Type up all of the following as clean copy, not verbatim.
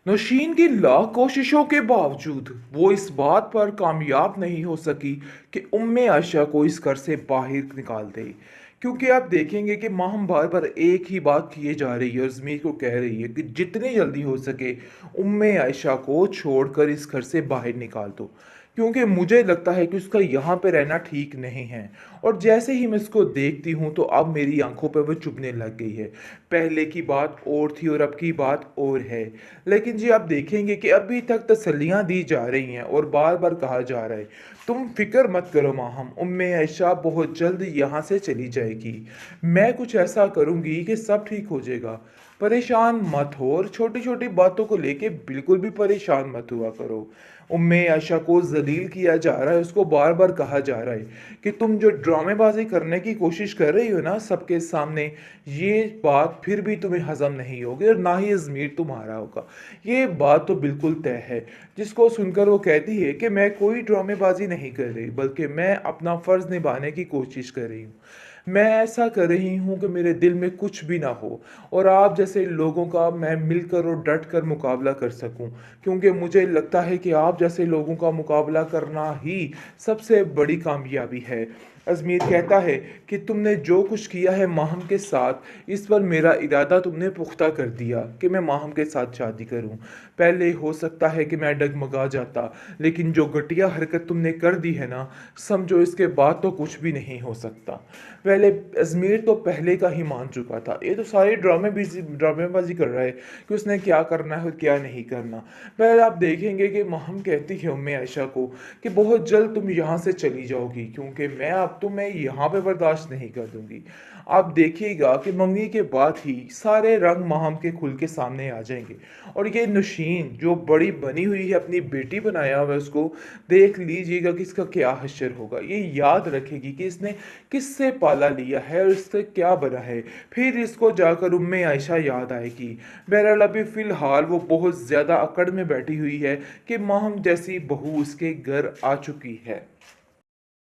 नौशीन की लाख कोशिशों के बावजूद वो इस बात पर कामयाब नहीं हो सकी कि उम्मे आयशा को इस घर से बाहर निकाल दे। क्योंकि आप देखेंगे कि माहम बार बार एक ही बात किए जा रही है और ज़मीर को कह रही है कि जितनी जल्दी हो सके उम्मे आयशा को छोड़कर इस घर से बाहर निकाल दो, क्योंकि मुझे लगता है कि उसका यहाँ पे रहना ठीक नहीं है। और जैसे ही मैं इसको देखती हूँ तो अब मेरी आंखों पे वो चुभने लग गई है। पहले की बात और थी और अब की बात और है। लेकिन जी आप देखेंगे कि अभी तक तसल्लियाँ दी जा रही हैं और बार बार कहा जा रहा है तुम फिक्र मत करो माहम, उम्मे ऐशा बहुत जल्द यहाँ से चली जाएगी। मैं कुछ ऐसा करूँगी कि सब ठीक हो जाएगा। परेशान मत हो और छोटी छोटी बातों को लेके बिल्कुल भी परेशान मत हुआ करो। उम्मे आयशा को जलील किया जा रहा है, उसको बार बार कहा जा रहा है कि तुम जो ड्रामेबाजी करने की कोशिश कर रही हो ना सबके सामने, ये बात फिर भी तुम्हें हजम नहीं होगी और ना ही अजमीर तुम्हारा होगा। ये बात तो बिल्कुल तय है। जिसको सुनकर वो कहती है कि मैं कोई ड्रामेबाजी नहीं कर रही बल्कि मैं अपना फ़र्ज़ निभाने की कोशिश कर रही हूँ। मैं ऐसा कर रही हूँ कि मेरे दिल में कुछ भी ना हो और आप जैसे लोगों का मैं मिलकर और डट कर मुकाबला कर सकूँ, क्योंकि मुझे लगता है कि आप जैसे लोगों का मुकाबला करना ही सबसे बड़ी कामयाबी है। अजमीर कहता है कि तुमने जो कुछ किया है माहम के साथ, इस पर मेरा इरादा तुमने पुख्ता कर दिया कि मैं माहम के साथ शादी करूं। पहले हो सकता है कि मैं डगमगा जाता, लेकिन जो घटिया हरकत तुमने कर दी है ना, समझो इसके बाद तो कुछ भी नहीं हो सकता। पहले अजमीर तो पहले का ही मान चुका था, ये तो सारे ड्रामेबाजी कर रहा है कि उसने क्या करना है और क्या नहीं करना। पहले आप देखेंगे कि माहम कहती है उम्मे आयशा को कि बहुत जल्द तुम यहाँ से चली जाओगी, क्योंकि मैं अब तुम्हें यहाँ पे बर्दाश्त नहीं कर दूंगी। आप देखिएगा कि मंगनी के बाद ही सारे रंग माहम के खुल के सामने आ जाएंगे। और ये नौशीन जो बड़ी बनी हुई है, अपनी बेटी बनाया हुआ है, उसको देख लीजिएगा कि इसका क्या हश्र होगा। ये याद रखेगी कि इसने किससे पाला लिया है और इससे क्या बना है। फिर इसको जाकर उम्मे आयशा याद आएगी। बहरहाल अभी फ़िलहाल वो बहुत ज़्यादा अकड़ में बैठी हुई है कि माहम जैसी बहू उसके घर आ चुकी है।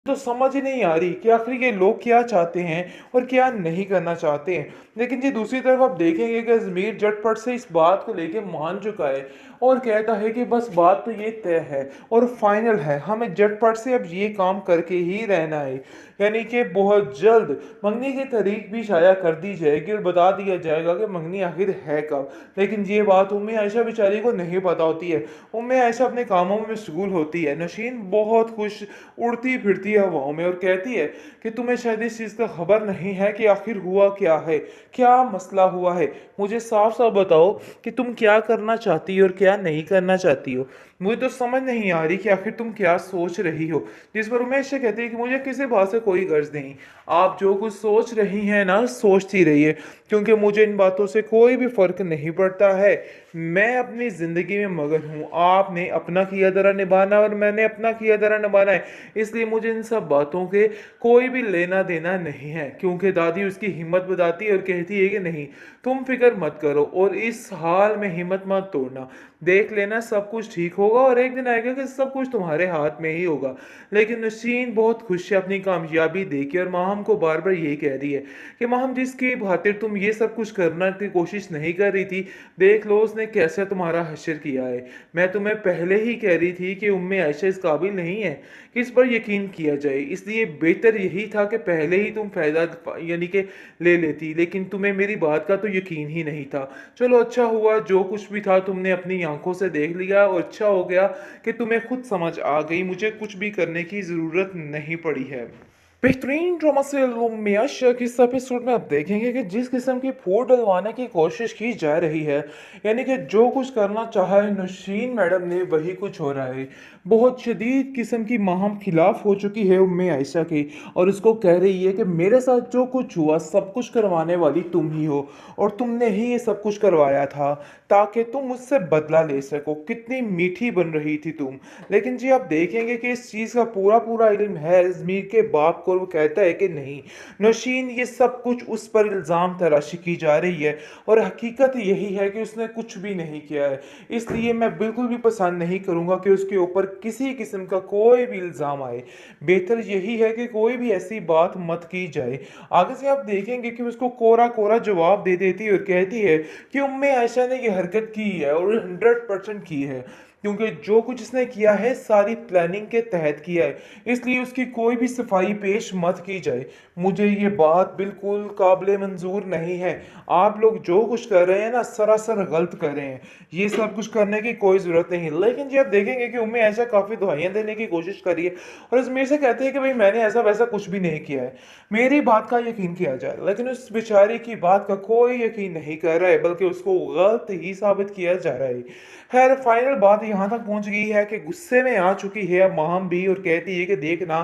तो समझ ही नहीं आ रही कि आखिर ये लोग क्या चाहते हैं और क्या नहीं करना चाहते हैं। लेकिन जी दूसरी तरफ आप देखेंगे कि अजमीर झटपट से इस बात को लेके मान चुका है और कहता है कि बस बात तो ये तय है और फाइनल है, हमें झटपट से अब ये काम करके ही रहना है। यानी कि बहुत जल्द मंगनी की तारीख भी शाया कर दी जाएगी और बता दिया जाएगा कि मंगनी आखिर है कब। लेकिन ये बात उम्मे आयशा बेचारी को नहीं पता होती है। उम्मे आयशा अपने कामों में मशगूल होती है। नशीन बहुत खुश उड़ती फिरती है हवाओं में और कहती है कि तुम्हें शायद इस चीज़ का खबर नहीं है कि आखिर हुआ क्या है, क्या मसला हुआ है। मुझे साफ साफ बताओ कि तुम क्या करना चाहती हो और क्या नहीं करना चाहती हो। मुझे तो समझ नहीं आ रही कि आखिर तुम क्या सोच रही हो। जिस पर उमेश से कहती है कि मुझे किसी बात से कोई गर्ज नहीं, आप जो कुछ सोच रही हैं ना सोचती रहिए, क्योंकि मुझे इन बातों से कोई भी फर्क नहीं पड़ता है। मैं अपनी ज़िंदगी में मगन हूँ, आपने अपना किया धरा निभाना और मैंने अपना किया धरा निभाना है। इसलिए मुझे इन सब बातों के कोई भी लेना देना नहीं है, क्योंकि दादी उसकी हिम्मत बताती है और कहती है कि नहीं, तुम फिक्र मत करो और इस हाल में हिम्मत मत तोड़ना, देख लेना सब कुछ ठीक होगा और एक दिन आएगा कि सब कुछ तुम्हारे हाथ में ही होगा। लेकिन नसीन बहुत खुश है अपनी कामयाबी देके और माहम को बार बार यही कह रही है कि माहम जिसकी खातिर तुम ये सब कुछ करना की कोशिश नहीं कर रही थी, देख लो उसने कैसे तुम्हारा हश्र किया है। मैं तुम्हें पहले ही कह रही थी कि उम्मे आयशा इस काबिल नहीं है कि इस पर यकीन किया जाए, इसलिए बेहतर यही था कि पहले ही तुम फ़ायदा यानी कि ले लेती, लेकिन तुम्हें मेरी बात का तो यकीन ही नहीं था। चलो अच्छा हुआ, जो कुछ भी था तुमने अपनी आंखों से देख लिया और अच्छा हो गया कि तुम्हें खुद समझ आ गई, मुझे कुछ भी करने की ज़रूरत नहीं पड़ी है। बेहतरीन ड्रामा सीरियल मियाशा के इस एपिसोड में आप देखेंगे कि जिस किस्म की फूट डलवाने की कोशिश की जा रही है, यानी कि जो कुछ करना चाहा है नौशीन मैडम ने वही कुछ हो रहा है। बहुत शदीद किस्म की माहम खिलाफ हो चुकी है उम्मे आयशा की और उसको कह रही है कि मेरे साथ जो कुछ हुआ सब कुछ करवाने वाली तुम ही हो और तुमने ही ये सब कुछ करवाया था ताकि तुम मुझसे बदला ले सको। कितनी मीठी बन रही थी तुम। लेकिन जी आप देखेंगे कि इस चीज़ का पूरा पूरा इल्म है अजमीर के बाप को और वो कहता है कि नहीं, नौशीन ये सब कुछ उस पर इल्ज़ाम तराशी की जा रही है और हकीकत यही है कि उसने कुछ भी नहीं किया है। इसलिए मैं बिल्कुल भी पसंद नहीं करूँगा कि उसके ऊपर किसी किस्म का कोई भी इल्ज़ाम आए। बेहतर यही है कि कोई भी ऐसी बात मत की जाए। आगे से आप देखेंगे कि उसको कोरा-कोरा जवाब दे देती है और कहती है कि उम्मे आयशा ने ये हरकत की है और 100% की है। क्योंकि जो कुछ इसने किया है सारी प्लानिंग के तहत किया है, इसलिए उसकी कोई भी सफाई पेश मत की जाए। मुझे ये बात बिल्कुल काबिल मंजूर नहीं है। आप लोग जो कुछ कर रहे हैं ना सरासर गलत कर रहे हैं। ये सब कुछ करने की कोई ज़रूरत नहीं है। लेकिन जी आप देखेंगे कि उम्मे ऐसा काफ़ी दुहाइयाँ देने की कोशिश करी है और अजमेर से कहते हैं कि भाई मैंने ऐसा वैसा कुछ भी नहीं किया है, मेरी बात का यकीन किया जाए। लेकिन उस बेचारे की बात का कोई यकीन नहीं कर रहा है, बल्कि उसको गलत ही साबित किया जा रहा है। खैर फाइनल बात यहाँ तक पहुँच गई है कि गुस्से में आ चुकी है अब माहम भी और कहती है कि देखना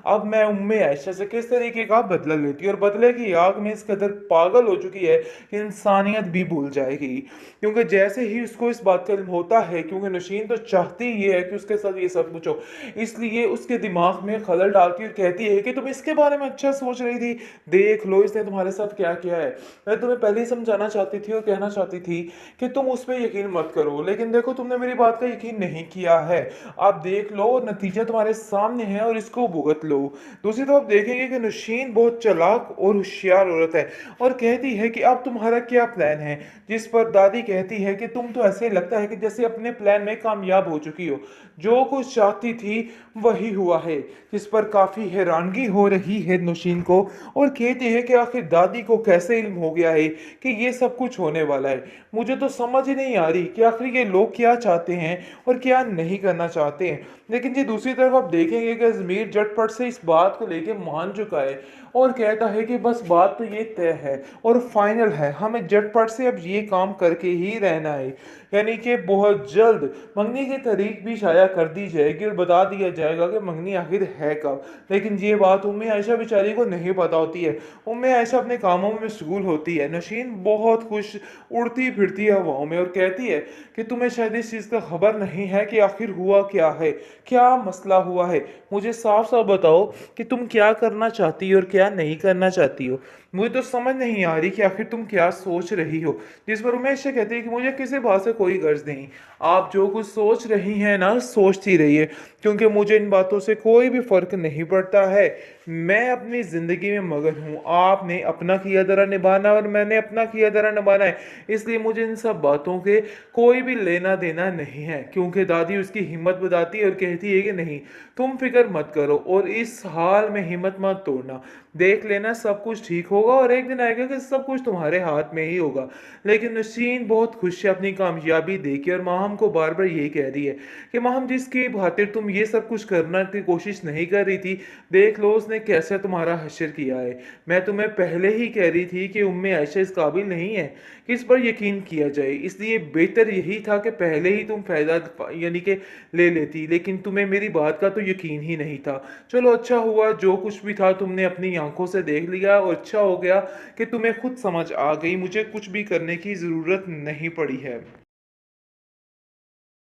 अब मैं उम्मे आयशा से किस तरीके का बदला लेती है, और बदले की आग में इस कदर पागल हो चुकी है कि इंसानियत भी भूल जाएगी। क्योंकि जैसे ही उसको इस बात का इल्म होता है, क्योंकि नशीन तो चाहती ही है कि उसके साथ ये सब कुछ हो, इसलिए उसके दिमाग में खलल डालती है और कहती है कि तुम इसके बारे में अच्छा सोच रही थी, देख लो इसने तुम्हारे साथ क्या किया है। मैं तुम्हें पहले ही समझाना चाहती थी और कहना चाहती थी कि तुम उस पर यकीन मत करो, लेकिन देखो तुमने मेरी बात का यकीन नहीं किया है। आप देख लो नतीजा तुम्हारे सामने है और इसको भुगत लो। दूसरी तरफ देखेंगे कि नौशीन बहुत चालाक और होशियार औरत है और कहती है कि अब तुम्हारा क्या प्लान है, जिस पर दादी कहती है कि तुम तो ऐसे लगता है कि जैसे अपने प्लान में कामयाब हो चुकी हो, जो कुछ चाहती थी वही हुआ है। जिस पर काफ़ी हैरानगी हो रही है नौशीन को और कहती है कि आखिर दादी को कैसे इल्म हो गया है कि ये सब कुछ होने वाला है। मुझे तो समझ ही नहीं आ रही कि आखिर ये लोग क्या चाहते हैं और क्या नहीं करना चाहते हैं। लेकिन जी दूसरी तरफ आप देखेंगे कि अजमेर झटपट से इस बात को लेके मान चुका है और कहता है कि बस बात तो ये तय है और फाइनल है, हमें झटपट से अब ये काम करके ही रहना है। यानी कि बहुत जल्द मंगनी की तारीख भी शाया कर दी जाएगी और बता दिया जाएगा कि मंगनी आखिर है कब। लेकिन ये बात उम्मे आयशा बेचारी को नहीं पता होती है। उम्मे आयशा अपने कामों में मशगूल होती है। नशीन बहुत खुश उड़ती फिरती है हवाओं में और कहती है कि तुम्हें शायद इस चीज़ का खबर नहीं है कि आखिर हुआ क्या है, क्या मसला हुआ है। मुझे साफ साफ बताओ कि तुम क्या करना चाहती हो और क्या नहीं करना चाहती हो। मुझे तो समझ नहीं आ रही कि आखिर तुम क्या सोच रही हो। जिस पर उमेश से कहती है कि मुझे किसी बात से कोई गर्ज नहीं, आप जो कुछ सोच रही हैं ना सोचती रहिए, क्योंकि मुझे इन बातों से कोई भी फर्क नहीं पड़ता है। मैं अपनी ज़िंदगी में मगन हूँ, आपने अपना किया धरा निभाना और मैंने अपना किया धरा निभाना है। इसलिए मुझे इन सब बातों के कोई भी लेना देना नहीं है। क्योंकि दादी उसकी हिम्मत बताती है और कहती है कि नहीं, तुम फिक्र मत करो और इस हाल में हिम्मत मत तोड़ना, देख लेना सब कुछ ठीक होगा और एक दिन आएगा कि सब कुछ तुम्हारे हाथ में ही होगा। लेकिन नसीन बहुत खुश है अपनी कामयाबी देके और माहम को बार बार यही कह रही है कि माहम जिसकी खातिर तुम ये सब कुछ करना की कोशिश नहीं कर रही थी, देख लो उसने कैसे तुम्हारा हश्र किया है। मैं तुम्हें पहले ही कह रही थी कि उम्मे आयशा इस काबिल नहीं है कि इस पर यकीन किया जाए, इसलिए बेहतर यही था कि पहले ही तुम फायदा यानी कि ले लेती, लेकिन तुम्हें मेरी बात का तो यकीन ही नहीं था। चलो अच्छा हुआ, जो कुछ भी था तुमने अपनी आंखों से देख लिया और अच्छा हो गया कि तुम्हें खुद समझ आ गई, मुझे कुछ भी करने की ज़रूरत नहीं पड़ी है।